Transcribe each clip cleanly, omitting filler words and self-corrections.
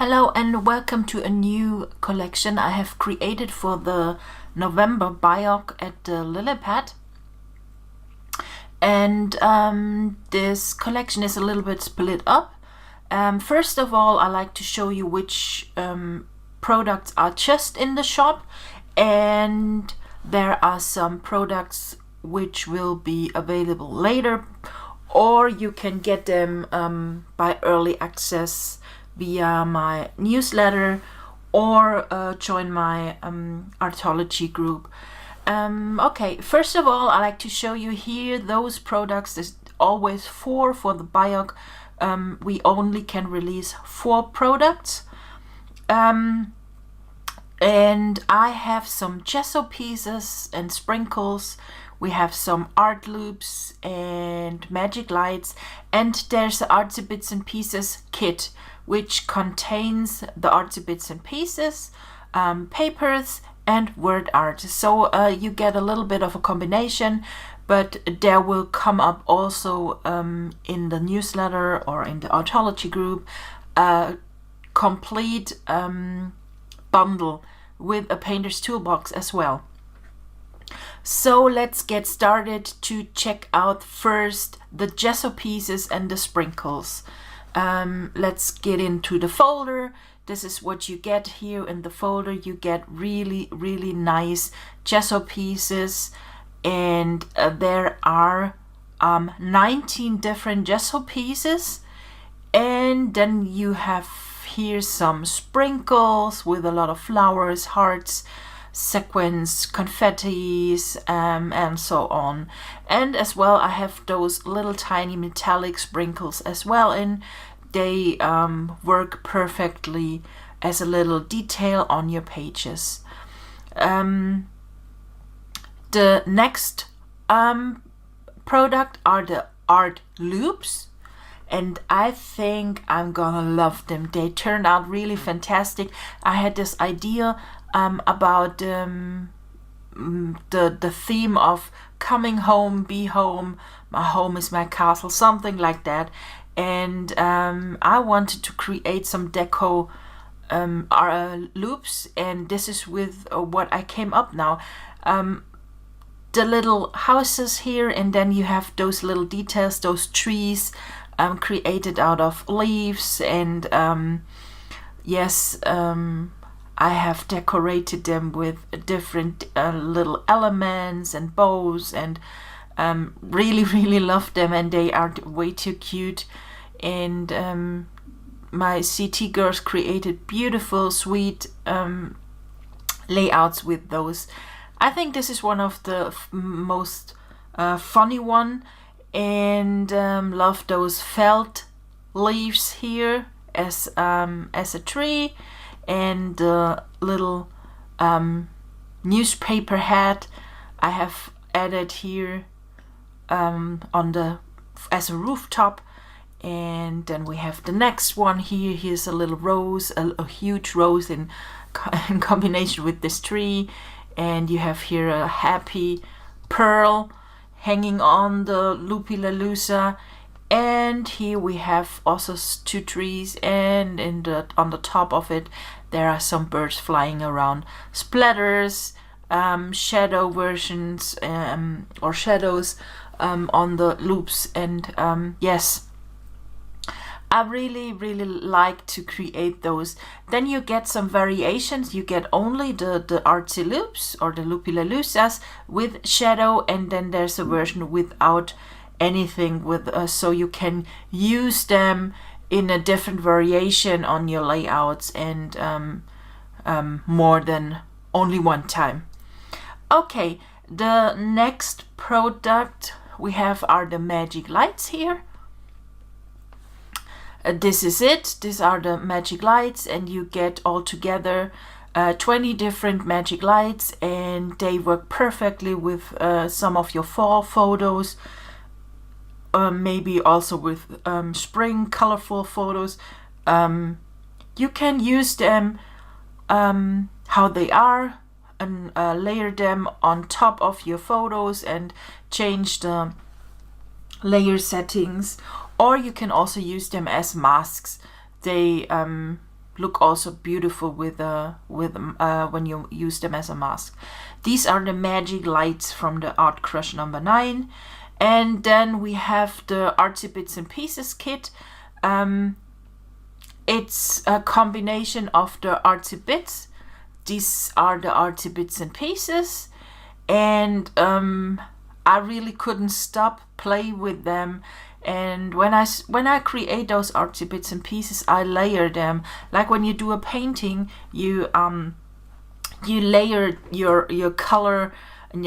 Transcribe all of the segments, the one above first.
Hello and welcome to a new collection I have created for the November Biog at the Lillipad. And this collection is a little bit split up. First of all, I like to show you which products are just in the shop, and there are some products which will be available later, or you can get them by early access via my newsletter or join my Artology group. Okay, first of all, I like to show you here those products. There's always 4 for the Biog. We only can release 4 products. And I have some gesso pieces and sprinkles. We have some art loops and magic lights, and there's the Artsy Bits and Pieces kit, which contains the Artsy Bits and Pieces, papers, and word art. So you get a little bit of a combination, but there will come up also in the newsletter or in the Artology group a complete bundle with a painter's toolbox as well. So let's get started to check out first the gesso pieces and the sprinkles. Let's get into the folder. This is what you get here in the folder. You get really nice gesso pieces, and there are 19 different gesso pieces, and then you have here some sprinkles with a lot of flowers, hearts, sequins, confettis, and so on. And as well, I have those little tiny metallic sprinkles as well, and they work perfectly as a little detail on your pages. The next product are the art loops, and I think I'm gonna love them. They turned out really fantastic. I had this idea about the theme of coming home, be home, my home is my castle, something like that. And I wanted to create some deco loops, and this is with what I came up now. The little houses here, and then you have those little details, those trees created out of leaves, and yes, I have decorated them with different little elements and bows, and really love them, and they are way too cute. And my CT girls created beautiful, sweet layouts with those. I think this is one of the most funny one, and love those felt leaves here as a tree, and the little newspaper hat I have added here as a rooftop. And then we have the next one here. Here's a little rose, a huge rose in combination with this tree, and you have here a happy pearl hanging on the Loopy Lalusa. And here we have also 2 trees, and on the top of it there are some birds flying around, splatters, shadow versions or shadows on the loops. And yes, I really like to create those. Then you get some variations. You get only the artsy loops or the Loopy Lalusas with shadow, and then there's a version without anything with so you can use them in a different variation on your layouts, and more than only one time. Okay, the next product we have are the magic lights here. This is it. These are the magic lights, and you get all together 20 different magic lights, and they work perfectly with some of your fall photos, maybe also with spring colorful photos. You can use them how they are, and layer them on top of your photos and change the layer settings, or you can also use them as masks. They look also beautiful with when you use them as a mask. These are the magic lights from the Art Crush number 9. And then we have the Artsy Bits and Pieces kit. It's a combination of the Artsy Bits. These are the Artsy Bits and Pieces, and I really couldn't stop play with them. And when I create those Artsy Bits and Pieces, I layer them. Like when you do a painting, you layer your color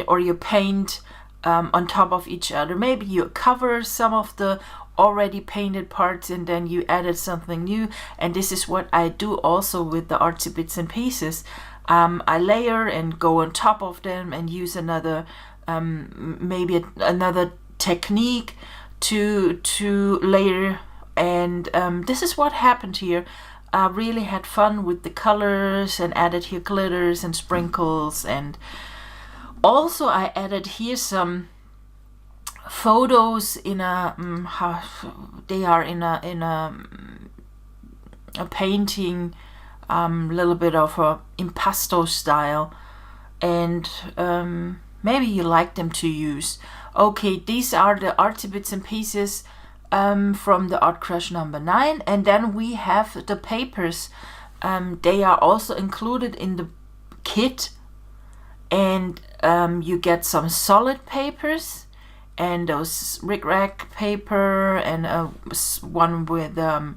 or your paint on top of each other. Maybe you cover some of the already painted parts and then you added something new. And this is what I do also with the Artsy Bits and Pieces. I layer and go on top of them and use another maybe another technique to layer. And this is what happened here. I really had fun with the colors and added here glitters and sprinkles, and also I added here some photos in a they are in a painting, little bit of a impasto style, and maybe you like them to use. Okay, these are the Artsy Bits and Pieces from the Art Crush number 9, and then we have the papers. They are also included in the kit, and you get some solid papers and those rickrack paper and one with a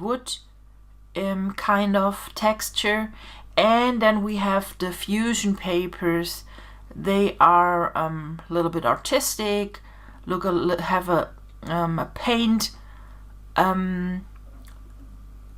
wood kind of texture. And then we have the Diffusion Papers. They are a little bit artistic, have a paint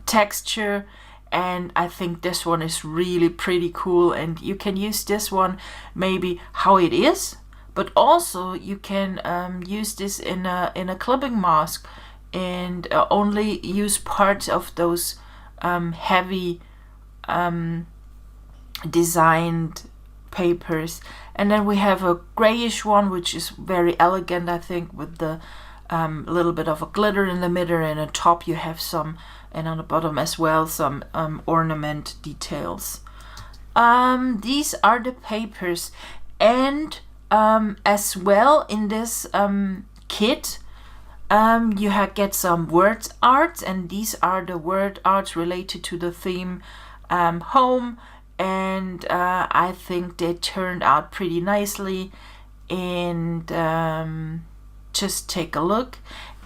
texture, and I think this one is really pretty cool. And you can use this one maybe how it is, but also you can use this in a clipping mask and only use parts of those heavy designed papers. And then we have a grayish one, which is very elegant, I think, with the little bit of a glitter in the middle, and on top you have some, and on the bottom as well, some ornament details. These are the papers. And as well in this kit, you get some word arts, and these are the word arts related to the theme home. And I think they turned out pretty nicely, and just take a look.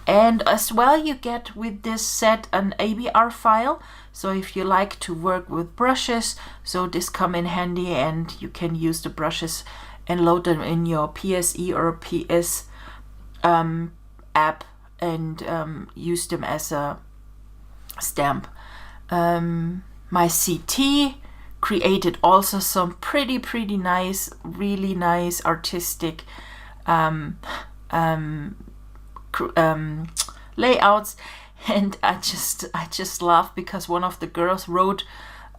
And as well, you get with this set an ABR file, so if you like to work with brushes, so this come in handy, and you can use the brushes and load them in your PSE or PS app and use them as a stamp. My CT created also some pretty nice, really nice artistic layouts, and I just laughed because one of the girls wrote,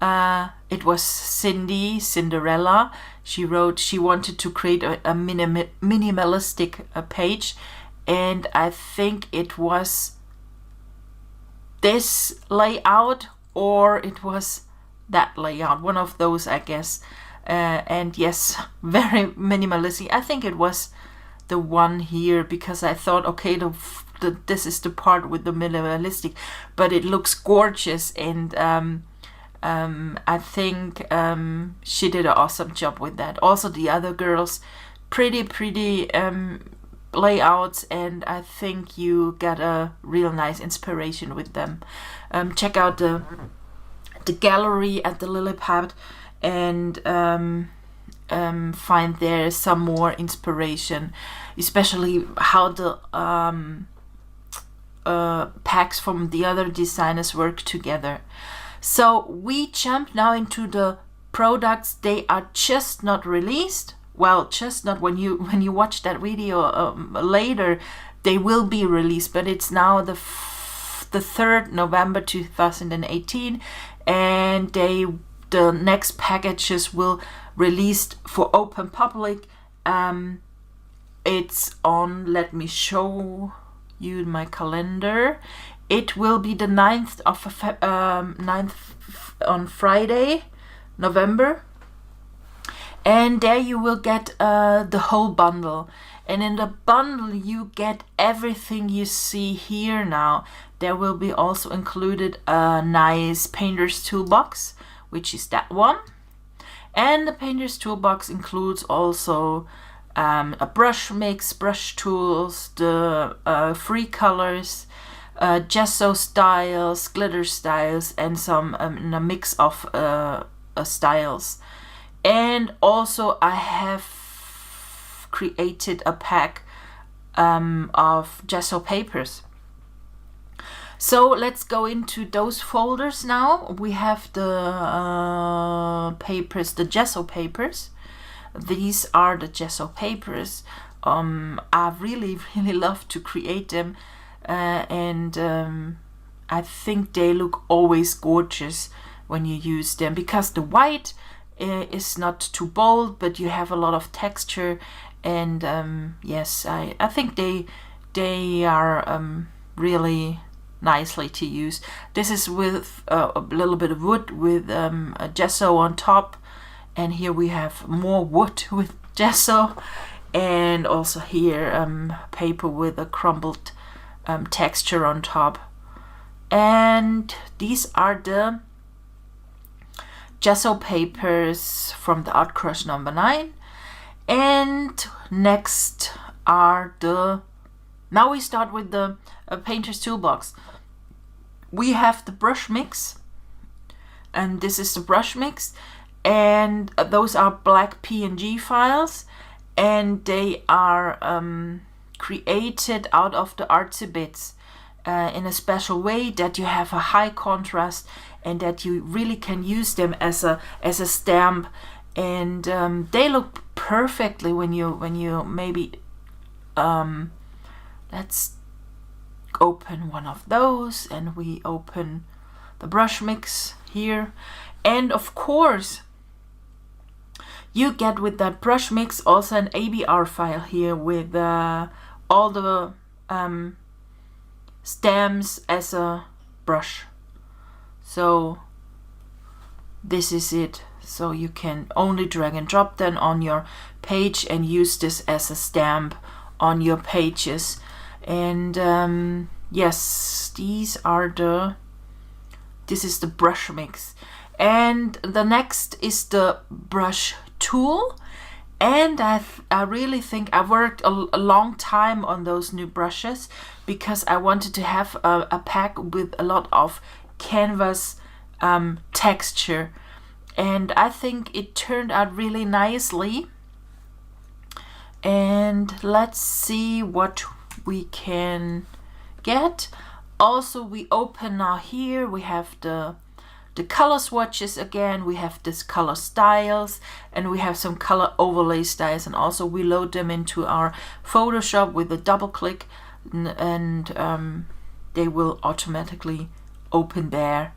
it was Cinderella. She wrote she wanted to create a minimalistic page, and I think it was this layout or it was that layout, one of those, I guess. And yes, very minimalistic. I think it was the one here, because I thought, okay, this is the part with the minimalistic, but it looks gorgeous. And I think she did an awesome job with that. Also the other girls, pretty layouts, and I think you got a real nice inspiration with them. Check out the gallery at the Lily Pad, and find there some more inspiration, especially how the packs from the other designers work together. So we jump now into the products. They are just not released. Well, just not when you watch that video later, they will be released, but it's now the 3rd November 2018, and the next packages will released for open public. It's on, let me show you my calendar. It will be the 9th on Friday, November. And there you will get the whole bundle. And in the bundle you get everything you see here now. There will be also included a nice painter's toolbox, which is that one. And the painter's toolbox includes also a brush mix, brush tools, the free colors, gesso styles, glitter styles, and some a mix of styles. And also I have created a pack of gesso papers. So let's go into those folders now. We have the papers, the gesso papers. These are the gesso papers. I really love to create them, and I think they look always gorgeous when you use them, because the white is not too bold, but you have a lot of texture. And yes, I think they are really nicely to use. This is with a little bit of wood with a gesso on top, and here we have more wood with gesso, and also here paper with a crumbled texture on top. And these are the gesso papers from the ArtCrush number 9. And next are the, now we start with the painter's toolbox. We have the brush mix, and this is the brush mix, and those are black PNG files, and they are created out of the Artsy bits in a special way that you have a high contrast and that you really can use them as a stamp. And they look perfectly when you maybe let's open one of those, and we open the brush mix here. And of course you get with that brush mix also an ABR file here with all the stamps as a brush. So this is it. So you can only drag and drop them on your page and use this as a stamp on your pages. And yes, this is the brush mix. And the next is the brush tool. And I really think I worked a long time on those new brushes, because I wanted to have a pack with a lot of canvas texture. And I think it turned out really nicely. And let's see what we can get. Also, we open now here, we have the color swatches again, we have this color styles, and we have some color overlay styles, and also we load them into our Photoshop with a double click, and they will automatically open there.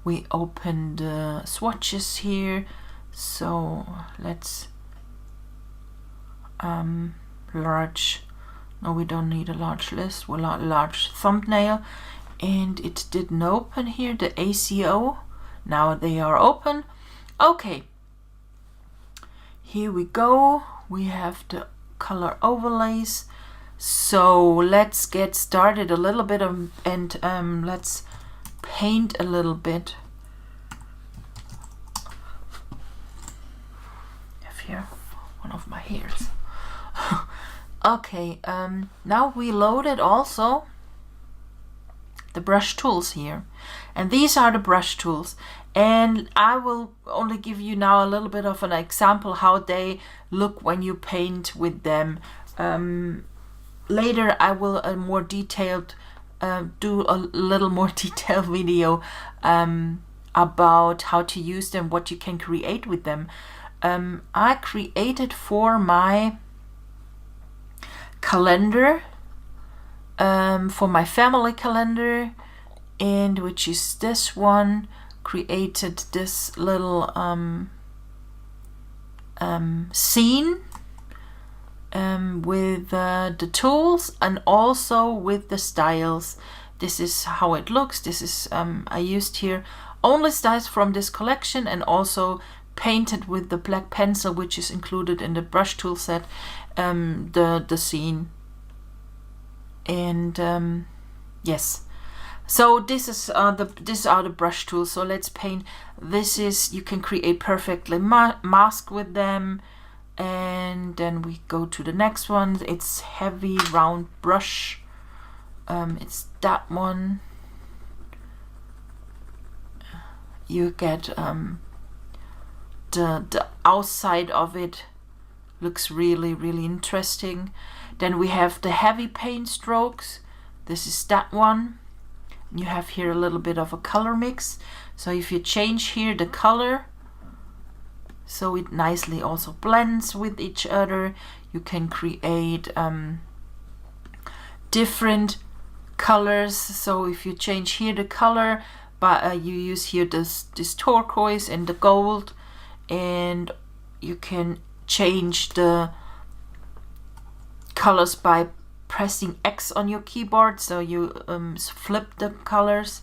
We open the swatches here, so let's large, no, we don't need a large list, we'll large thumbnail. And it didn't open here, the ACO. Now they are open. Okay, here we go. We have the color overlays. So let's get started a little bit and let's paint a little bit. I have here one of my hairs. Okay, now we loaded also the brush tools here, and these are the brush tools, and I will only give you now a little bit of an example how they look when you paint with them. Later I will more detailed do a little more detailed video about how to use them, what you can create with them. I created for my calendar, for my family calendar, and which is this one, created this little scene, with the tools and also with the styles. This is how it looks. This is I used here only styles from this collection and also painted with the black pencil, which is included in the brush tool set, the scene. And yes, so this is these are the brush tools. So let's paint. This is, you can create perfectly mask with them. And then we go to the next one. It's heavy round brush. It's that one. You get the outside of it looks really interesting. Then we have the heavy paint strokes. This is that one. You have here a little bit of a color mix. So if you change here the color, so it nicely also blends with each other, you can create different colors. So if you change here the color, but you use here this turquoise and the gold, and you can change the colors by pressing X on your keyboard. So you flip the colors,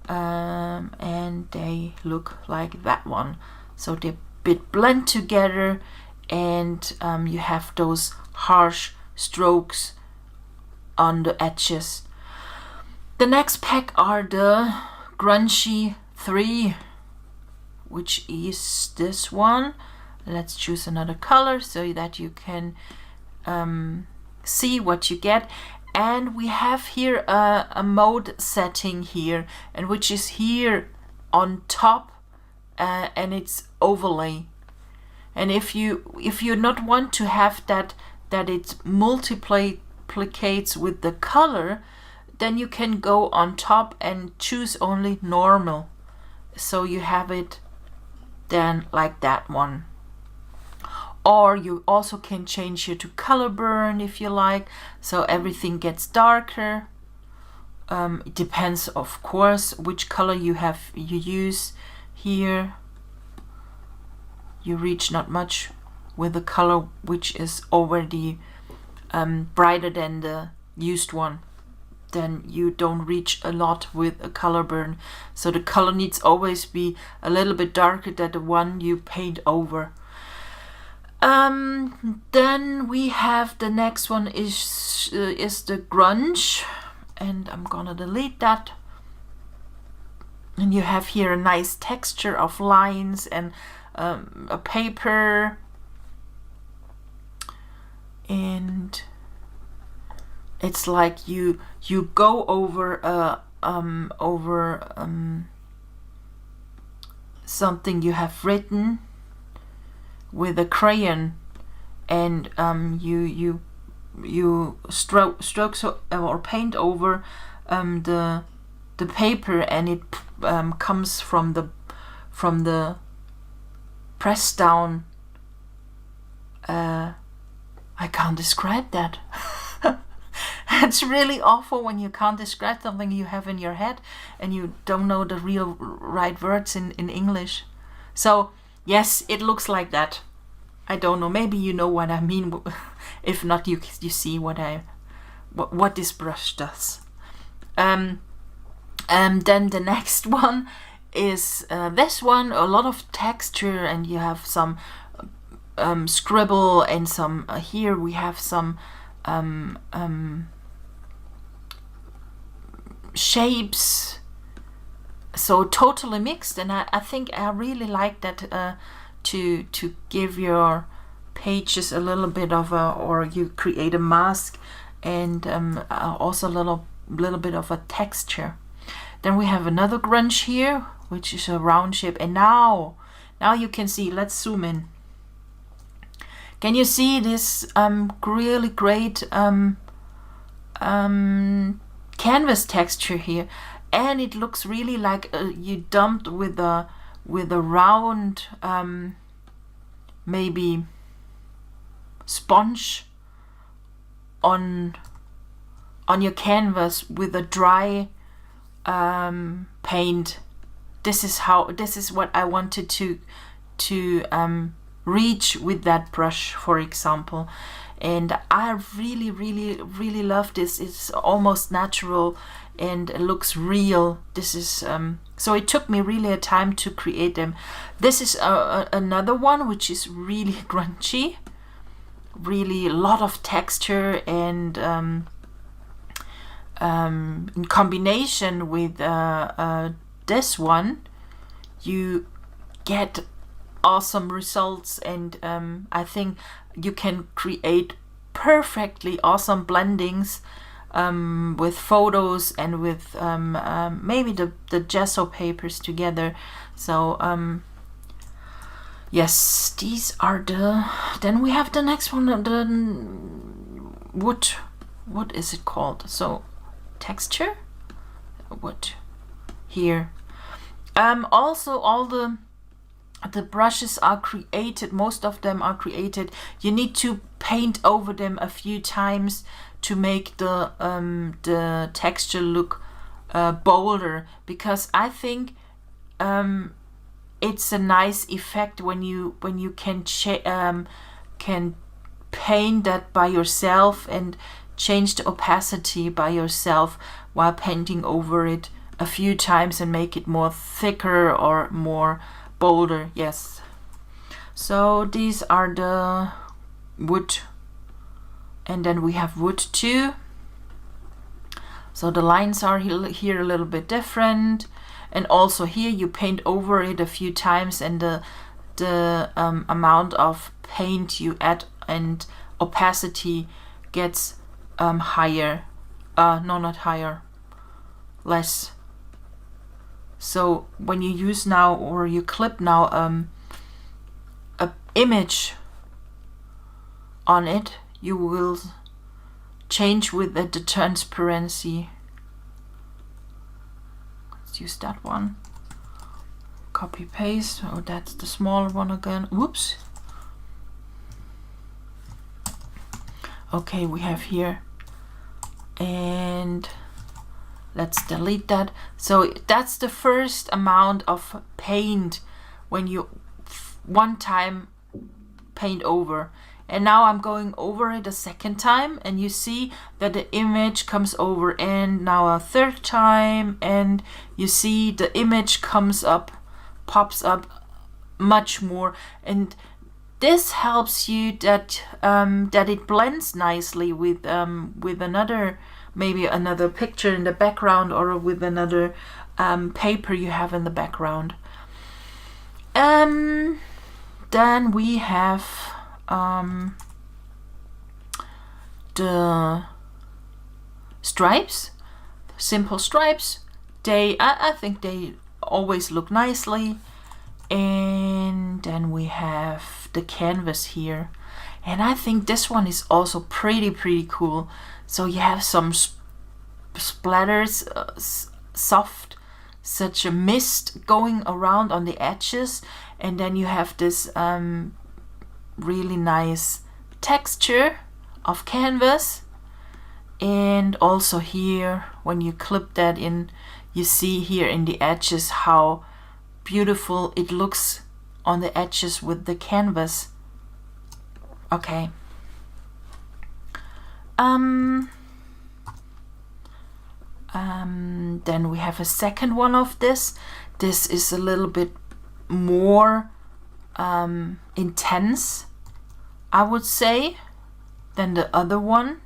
and they look like that one. So they bit blend together, and you have those harsh strokes on the edges. The next pack are the Grunge 3, which is this one. Let's choose another color so that you can see what you get. And we have here a mode setting here, and which is here on top, and it's overlay. And if you not want to have that it multiplicates with the color, then you can go on top and choose only normal. So you have it then like that one. Or you also can change here to color burn if you like, so everything gets darker. It depends, of course, which color you use here. You reach not much with the color which is already brighter than the used one. Then you don't reach a lot with a color burn. So the color needs always be a little bit darker than the one you paint over. Then we have the next one is the Grunge, and I'm gonna delete that. And you have here a nice texture of lines and a paper, and it's like you go over something you have written with a crayon, and you stroke or paint over the paper, and it comes from the press down. I can't describe that. It's really awful when you can't describe something you have in your head and you don't know the real right words in English. So yes, it looks like that. I don't know, maybe you know what I mean. If not, you see what this brush does. Then the next one is this one, a lot of texture, and you have some scribble and some here we have some shapes, so totally mixed. And I think I really like that, to give your pages a little bit of or you create a mask, and also a little bit of a texture. Then we have another Grunge here, which is a round shape, and now you can see. Let's zoom in. Can you see this really great canvas texture here? And it looks really like you dumped with a round maybe sponge on your canvas with a dry paint. This is what I wanted to reach with that brush, for example. and I really love this. It's almost natural and it looks real. This is so it took me really a time to create them. This is another one which is really grungy, really a lot of texture, and in combination with this one you get awesome results, and I think you can create perfectly awesome blendings with photos and with maybe the gesso papers together. So yes, these are the, then we have the next one, the wood, what is it called? So texture wood here. Also all the brushes are created, most of them are created. You need to paint over them a few times to make the texture look bolder, because I think it's a effect effect when you can paint that by yourself and change the opacity by yourself while painting over it a few times and make it more thicker or more bolder. Yes, so these are the wood, and then we have wood too. So the lines are here a little bit different, and also here you paint over it a few times, and the amount of paint you add and opacity gets higher. No, not higher, less. So when you use now, or you clip now a image on it, you will change with the transparency. Let's use that one. Copy paste. Oh, that's the small one again. Whoops. Okay, we have here, and let's delete that. So that's the first amount of paint when you one time paint over. And now I'm going over it a second time, and you see that the image comes over, and now a third time, and you see the image comes up, pops up much more, and this helps you that that it blends nicely with another, maybe another picture in the background, or with another paper you have in the background. Then we have the stripes, simple stripes. I think they always look nicely. And then we have the canvas here, and I think this one is also pretty cool. So you have some splatters, soft, such a mist going around on the edges, and then you have this really nice texture of canvas. And also here, when you clip that in, you see here in the edges how beautiful it looks on the edges with the canvas. Okay. Then we have a second one of this. This is a little bit more intense, I would say, than the other one.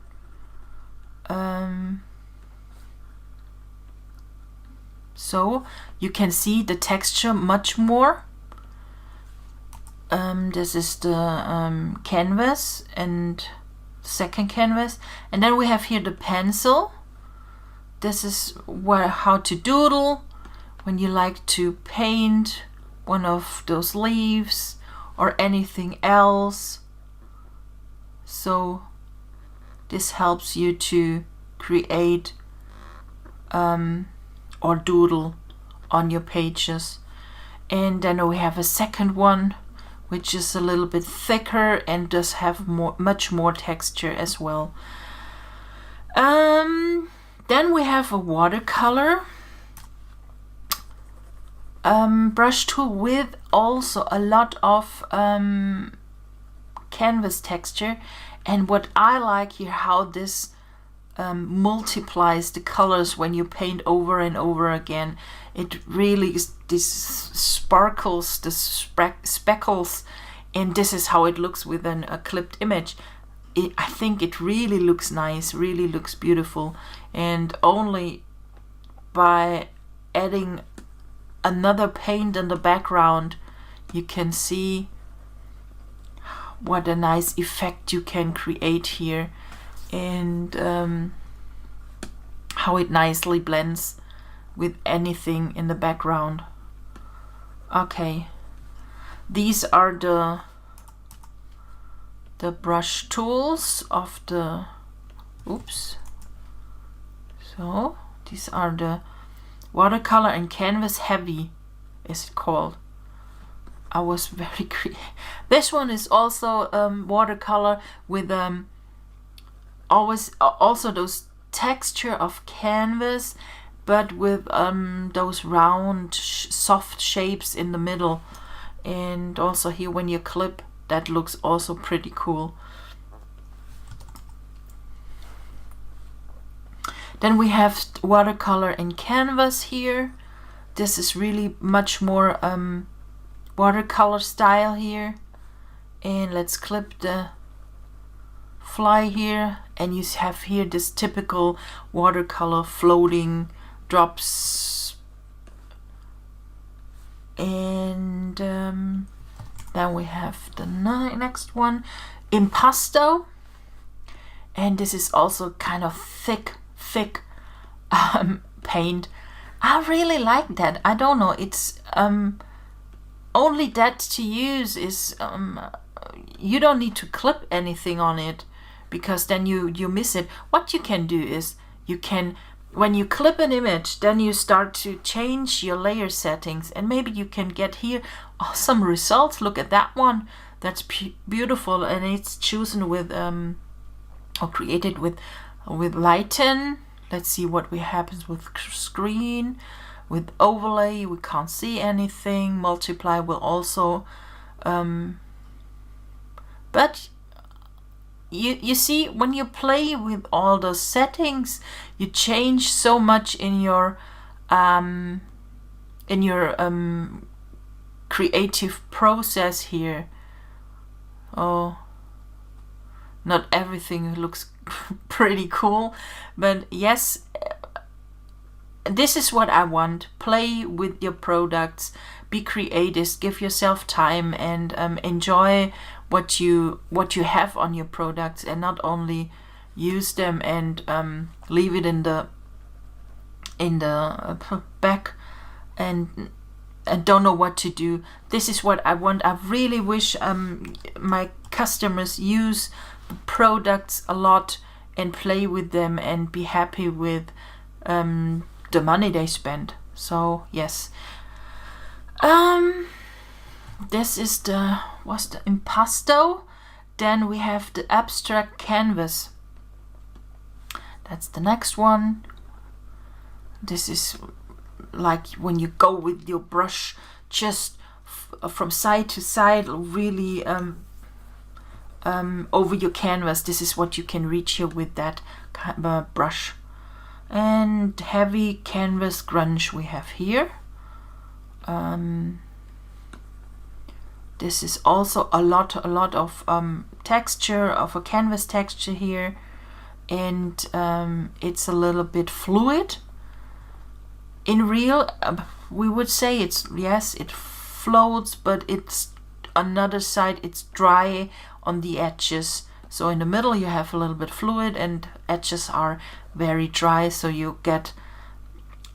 So you can see the texture much more. This is the canvas and second canvas, and then we have here the pencil. This is how to doodle when you like to paint one of those leaves or anything else. So this helps you to create or doodle on your pages. And then we have a second one which is a little bit thicker and does have much more texture as well. Then we have a watercolor brush tool with also a lot of canvas texture. And what I like here, how this multiplies the colors when you paint over and over again. It really is this sparkles, the speckles, and this is how it looks with a clipped image. I think it really looks nice, really looks beautiful, and only by adding another paint in the background you can see what a nice effect you can create here, and how it nicely blends with anything in the background. Okay, these are the brush tools of the, oops, so these are the watercolor and canvas heavy, is it called. I was very creative. This one is also watercolor with always also those texture of canvas, but with those round soft shapes in the middle. And also here when you clip, that looks also pretty cool. Then we have watercolor and canvas here. This is really much more watercolor style here. And let's clip the fly here, and you have here this typical watercolor floating drops. And then we have the next one, Impasto, and this is also kind of thick paint. I really like that. I don't know, it's only that to use is you don't need to clip anything on it, because then you miss it. What you can do is you can, when you clip an image, then you start to change your layer settings, and maybe you can get here awesome results. Look at that one, that's beautiful, and it's chosen with or created with lighten. Let's see what happens with screen. With overlay we can't see anything. Multiply will also but you see, when you play with all those settings, you change so much in your creative process here. Oh, not everything looks pretty cool, but yes, this is what I want. Play with your products, be creative, give yourself time, and enjoy what you have on your products, and not only use them and leave it in the back and don't know what to do. This is what I want. I really wish my customers use the products a lot and play with them and be happy with the money they spend. So yes, this is the Impasto. Then we have the abstract canvas. That's the next one. This is like when you go with your brush just from side to side, really over your canvas. This is what you can reach here with that brush. And heavy canvas grunge we have here. This is also a lot of texture, of a canvas texture here, and it's a little bit fluid. In real, we would say it's, yes, it floats, but it's another side, it's dry on the edges. So in the middle you have a little bit fluid, and edges are very dry, so you get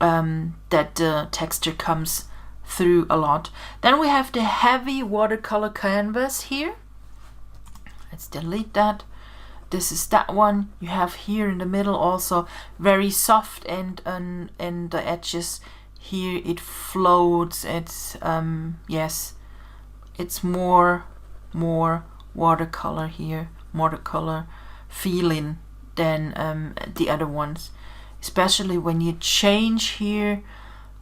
that the texture comes through a lot. Then we have the heavy watercolor canvas here. Let's delete that. This is that one. You have here in the middle also very soft, and the edges here it floats. It's yes, it's more watercolor here, watercolor feeling than the other ones, especially when you change here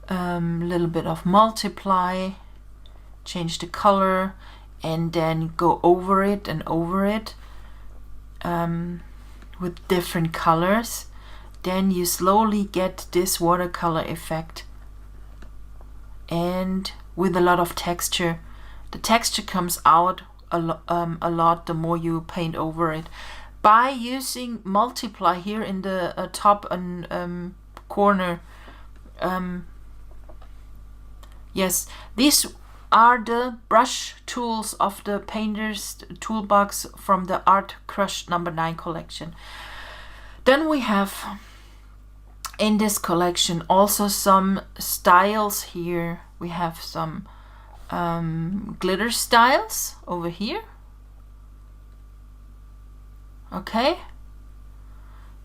a little bit of multiply, change the color. and then go over it and over it with different colors, then you slowly get this watercolor effect, and with a lot of texture. The texture comes out a lot the more you paint over it. By using multiply here in the top and corner, yes, these are the brush tools of the Painter's Toolbox from the ArtCrush number 9 collection. Then we have in this collection also some styles here. We have some glitter styles over here. Okay,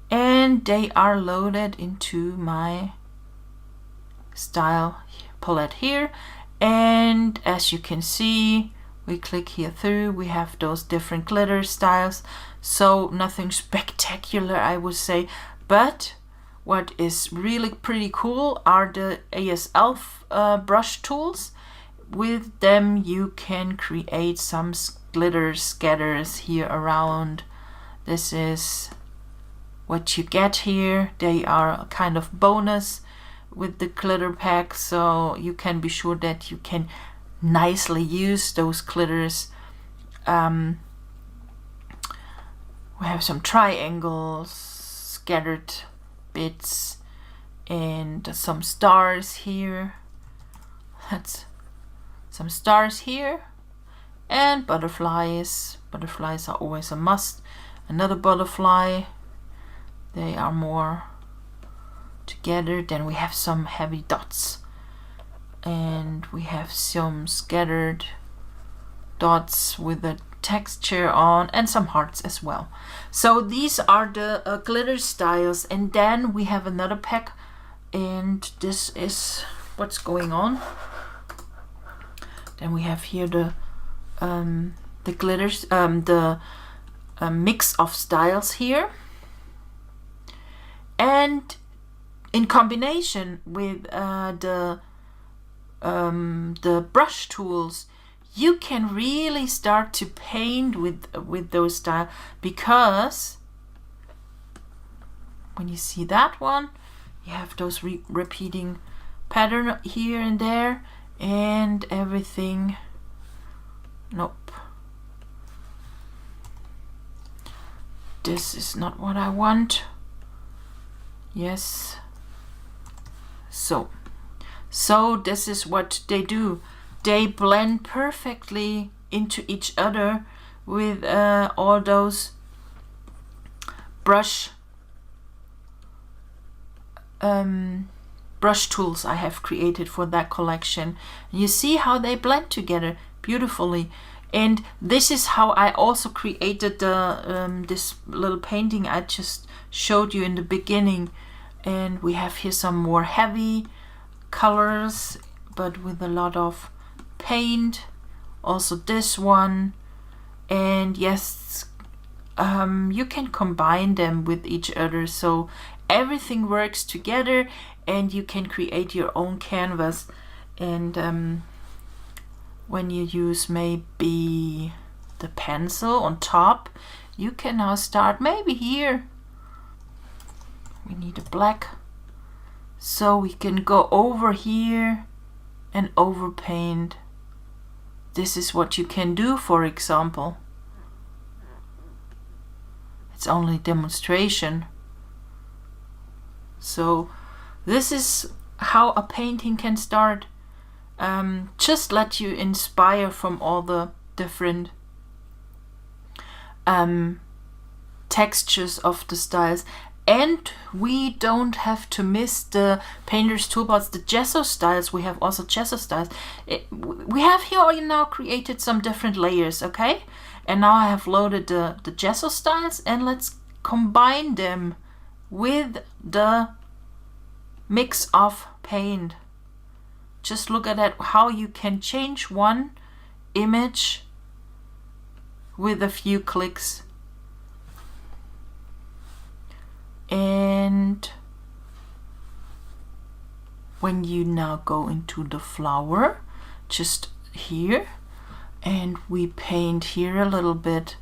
and they are loaded into my style palette here, and as you can see, we click here through, we have those different glitter styles. So nothing spectacular, I would say, but what is really pretty cool are the ASL brush tools. With them you can create some glitter scatters here around. This is what you get here. They are a kind of bonus with the glitter pack, so you can be sure that you can nicely use those glitters. We have some triangles, scattered bits, and some stars here. That's some stars here, and butterflies. Butterflies are always a must. Another butterfly. They are more together. Then we have some heavy dots, and we have some scattered dots with a texture on, and some hearts as well. So these are the glitter styles, and then we have another pack, and this is what's going on. Then we have here the glitters, the mix of styles here, and in combination with the brush tools, you can really start to paint with those styles, because when you see that one, you have those repeating pattern here and there, and everything. Nope, this is not what I want. Yes, so this is what they do. They blend perfectly into each other with all those brush tools I have created for that collection. You see how they blend together beautifully. And this is how I also created the this little painting I just showed you in the beginning. And we have here some more heavy colors, but with a lot of paint. Also this one, and yes, you can combine them with each other, so everything works together, and you can create your own canvas. And when you use maybe the pencil on top, you can now start maybe here. We need a black, so we can go over here and overpaint. This is what you can do, for example. It's only demonstration. So this is how a painting can start. Just let you inspire from all the different textures of the styles. And we don't have to miss the Painter's Toolbox, the gesso styles. We have also gesso styles. We have here now created some different layers, okay? And now I have loaded the gesso styles, and let's combine them with the mix of paint. Just look at that, how you can change one image with a few clicks. And when you now go into the flower, just here, And we paint here a little bit.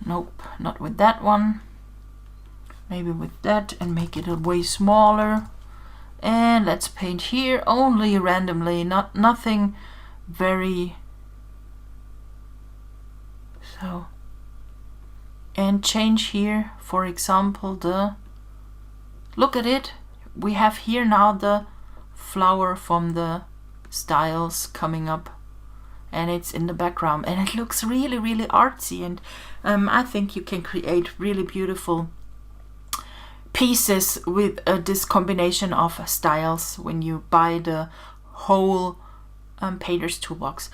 Nope, not with that one. Maybe with that, and make it a way smaller. And let's paint here only randomly, nothing very. So, and change here, for example, look at it. We have here now the flower from the styles coming up, and it's in the background, and it looks really, really artsy. And I think you can create really beautiful pieces with this combination of styles when you buy the whole Painter's Toolbox.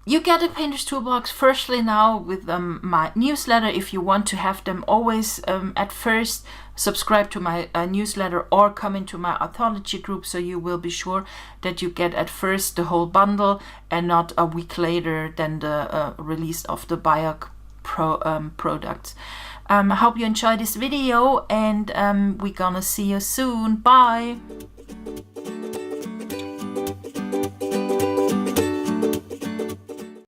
You get a Painter's Toolbox firstly now with my newsletter. If you want to have them always at first, subscribe to my newsletter or come into my Artology group, so you will be sure that you get at first the whole bundle and not a week later than the release of the Biok products. I hope you enjoyed this video, and we're gonna see you soon. Bye!